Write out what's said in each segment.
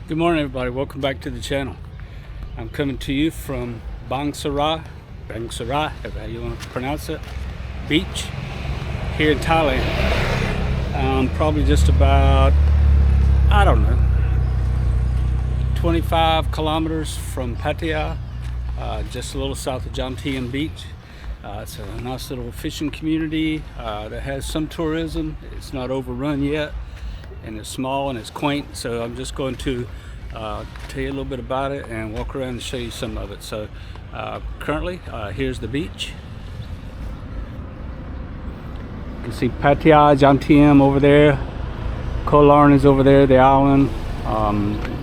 Good morning, everybody. Welcome back to the channel. I'm coming to you from Bangsur, however you want to pronounce it, beach here in Thailand. Probably just about, 25 kilometers from Pattaya, just a little south of Jomtien Beach. It's a nice little fishing community that has some tourism. It's not overrun yet, and it's small and it's quaint, so I'm just going to tell you a little bit about it and walk around and show you some of it. So currently here's the beach. You can see Pattaya, Jomtien over there, Koh Larn is over there, the island.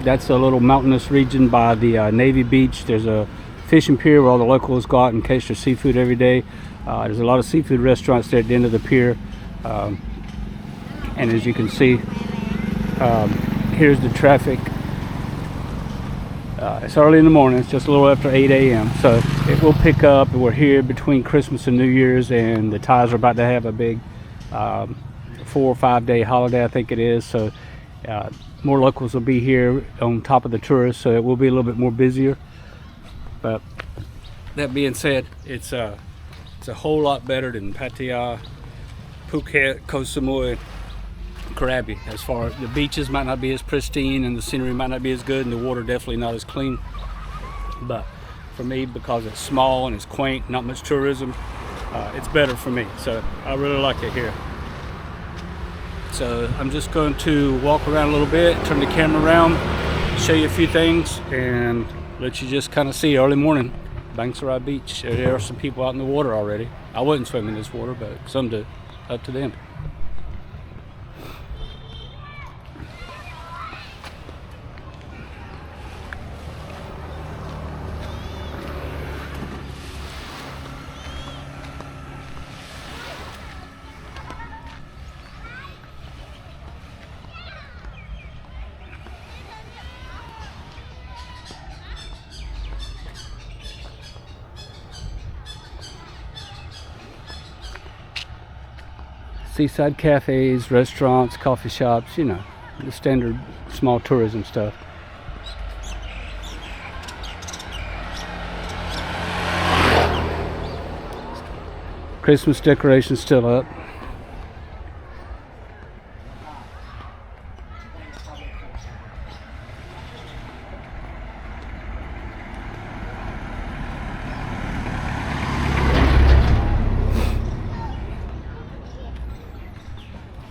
That's a little mountainous region by the Navy Beach. There's a fishing pier where all the locals go out and catch their seafood every day. There's a lot of seafood restaurants there at the end of the pier. And as you can see, here's the traffic. It's early in the morning. It's just a little after 8 a.m. So it will pick up. We're here between Christmas and New Year's, and the Thais are about to have a big 4 or 5 day holiday, I think it is. So more locals will be here on top of the tourists, so it will be a little bit more busier. But that being said, it's a whole lot better than Pattaya, Phuket, Koh Samui, Krabi. As far as the beaches might not be as pristine and the scenery might not be as good and the water definitely not as clean, but for me, because it's small and it's quaint, not much tourism, it's better for me. So I really like it here. So I'm just going to walk around a little bit, turn the camera around, show you a few things, and let you just kind of see early morning Bangsur Beach. There are some people out in the water already. I wouldn't swim in this water, but some do. Up to them. Seaside cafes, restaurants, coffee shops, you know, the standard small tourism stuff. Christmas decorations still up.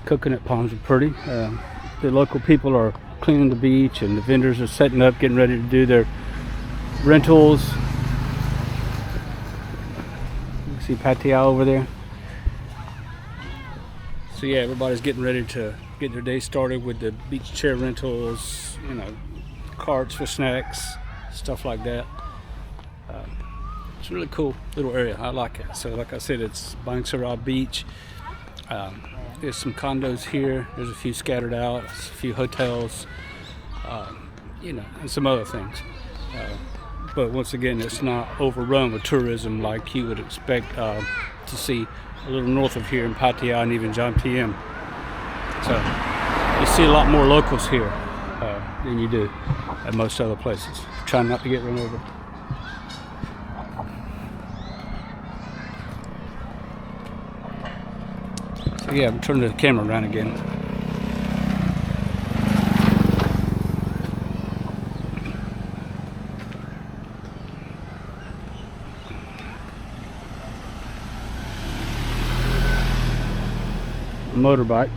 Coconut palms are pretty. The local people are cleaning the beach, and the vendors are setting up, getting ready to do their rentals. You can see Pattaya over there. So yeah, everybody's getting ready to get their day started with the beach chair rentals, you know, carts for snacks, stuff like that. It's a really cool little area. I like it. So like I said, it's Bangsur Beach. There's some condos here. There's a few scattered out, a few hotels, you know, and some other things. But once again, it's not overrun with tourism like you would expect to see a little north of here in Pattaya and even Jomtien. So you see a lot more locals here than you do at most other places. Trying not to get run over. So yeah, I'm turning the camera around again. Motorbike.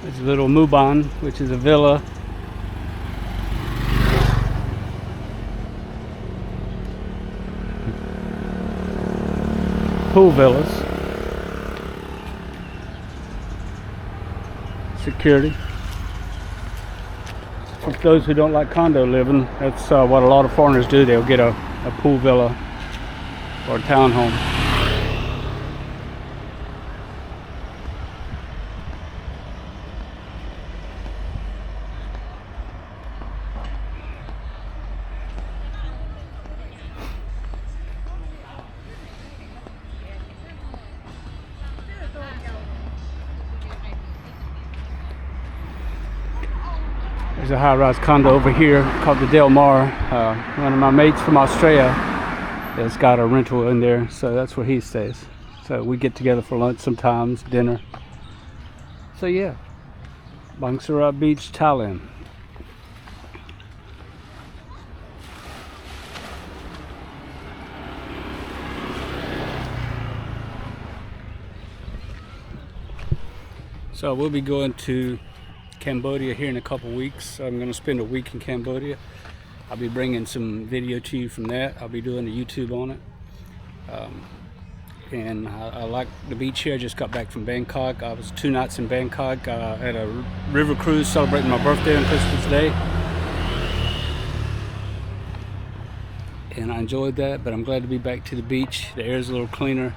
There's a little Muban, which is a villa. Pool villas. Security. For those who don't like condo living, that's what a lot of foreigners do. They'll get a pool villa or a townhome. There's a high-rise condo over here called the Del Mar. One of my mates from Australia has got a rental in there, so that's where he stays. So we get together for lunch sometimes, dinner. So yeah, Bangsur Beach, Thailand. So we'll be going to Cambodia here in a couple weeks. I'm going to spend a week in Cambodia. I'll be bringing some video to you from that. I'll be doing a YouTube on it. And I like the beach here. I just got back from Bangkok. I was 2 nights in Bangkok at a river cruise celebrating my birthday on Christmas Day. And I enjoyed that, but I'm glad to be back to the beach. The air's a little cleaner.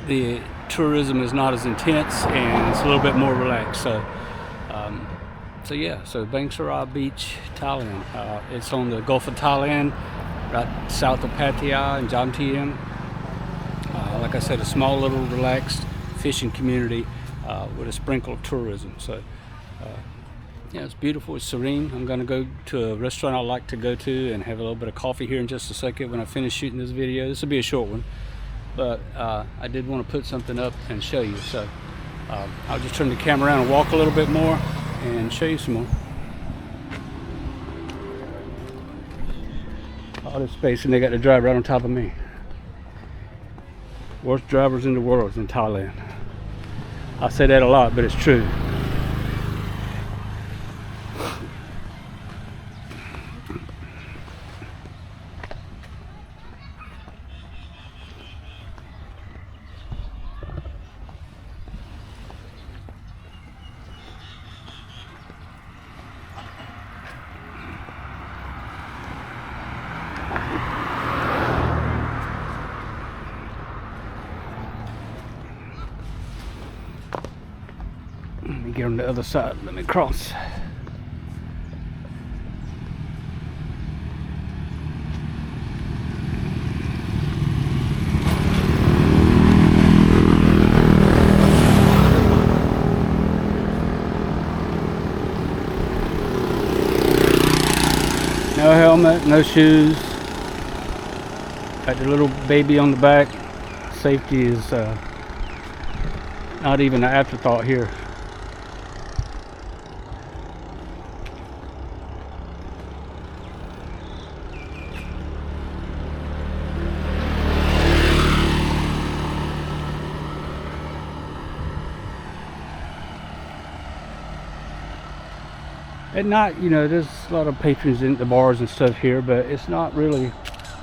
The tourism is not as intense and it's a little bit more relaxed. So yeah, so Bangsur Beach, Thailand. It's on the Gulf of Thailand, right south of Pattaya and Jomtien. Like I said, a small little relaxed fishing community with a sprinkle of tourism. So yeah, it's beautiful, it's serene. I'm gonna go to a restaurant I like to go to and have a little bit of coffee here in just a second when I finish shooting this video. This will be a short one, but I did want to put something up and show you. So I'll just turn the camera around and walk a little bit more and show you some more. All this space, and they got the drive right on top of me. Worst drivers in the world is in Thailand. I say that a lot, but it's true. Let me get on the other side. Let me cross. No helmet, no shoes. Got the little baby on the back. Safety is not even an afterthought here. At night, you know, there's a lot of patrons in the bars and stuff here, but it's not really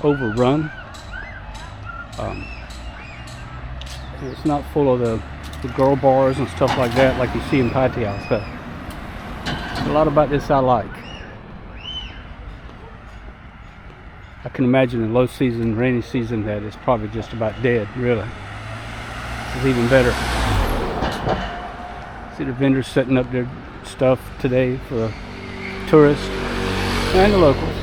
overrun. It's not full of the girl bars and stuff like that like you see in Pattaya. So a lot about this I like. I can imagine in low season, rainy season, that it's probably just about dead, really. It's even better. See the vendors setting up their stuff today for the tourists and the locals.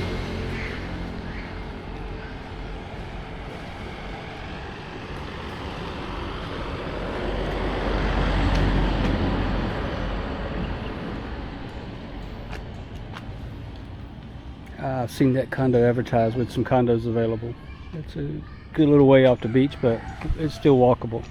I've seen that condo advertised with some condos available. It's a good little way off the beach, but it's still walkable.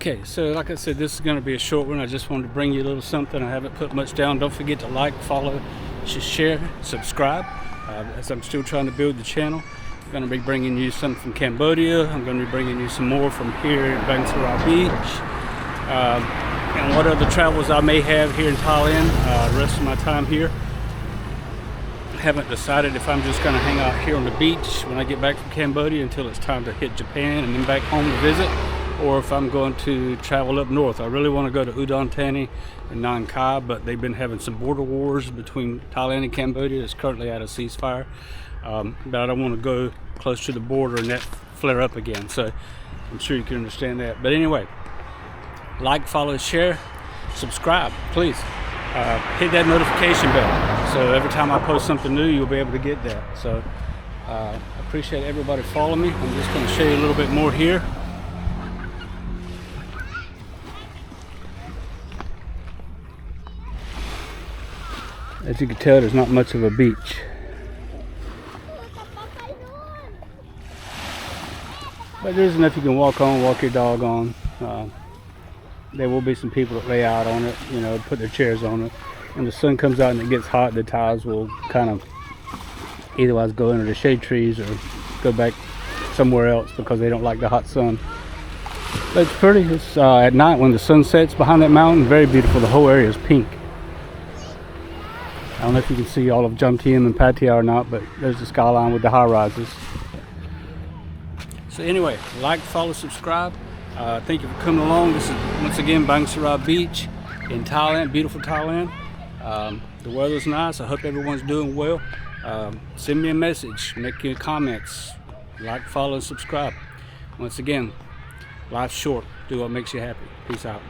Okay, so like I said, this is going to be a short one. I just wanted to bring you a little something. I haven't put much down. Don't forget to like, follow, share, subscribe, as I'm still trying to build the channel. I'm going to be bringing you some from Cambodia. I'm going to be bringing you some more from here at Bangsur Beach. And what other travels I may have here in Thailand the rest of my time here. I haven't decided if I'm just going to hang out here on the beach when I get back from Cambodia until it's time to hit Japan and then back home to visit, or if I'm going to travel up north. I really want to go to Udon Thani and Nang Khai, but they've been having some border wars between Thailand and Cambodia. It's currently at a ceasefire, but I don't want to go close to the border and that flare up again, so I'm sure you can understand that. But anyway, like, follow, share, subscribe, please. Hit that notification bell, so every time I post something new, you'll be able to get that. So I appreciate everybody following me. I'm just going to show you a little bit more here. As you can tell, there's not much of a beach. But there's enough you can walk on, walk your dog on. There will be some people that lay out on it, you know, put their chairs on it. When the sun comes out and it gets hot, the Thais will kind of either go into the shade trees or go back somewhere else because they don't like the hot sun. But it's pretty. It's at night when the sun sets behind that mountain, very beautiful. The whole area is pink. I don't know if you can see all of Jomtien and Pattaya or not, but there's the skyline with the high rises. So anyway, like, follow, subscribe. Thank you for coming along. This is once again Bangsur Beach in Thailand, beautiful Thailand. The weather's nice. I hope everyone's doing well. Send me a message, make your comments, like, follow, and subscribe. Once again, life's short. Do what makes you happy. Peace out.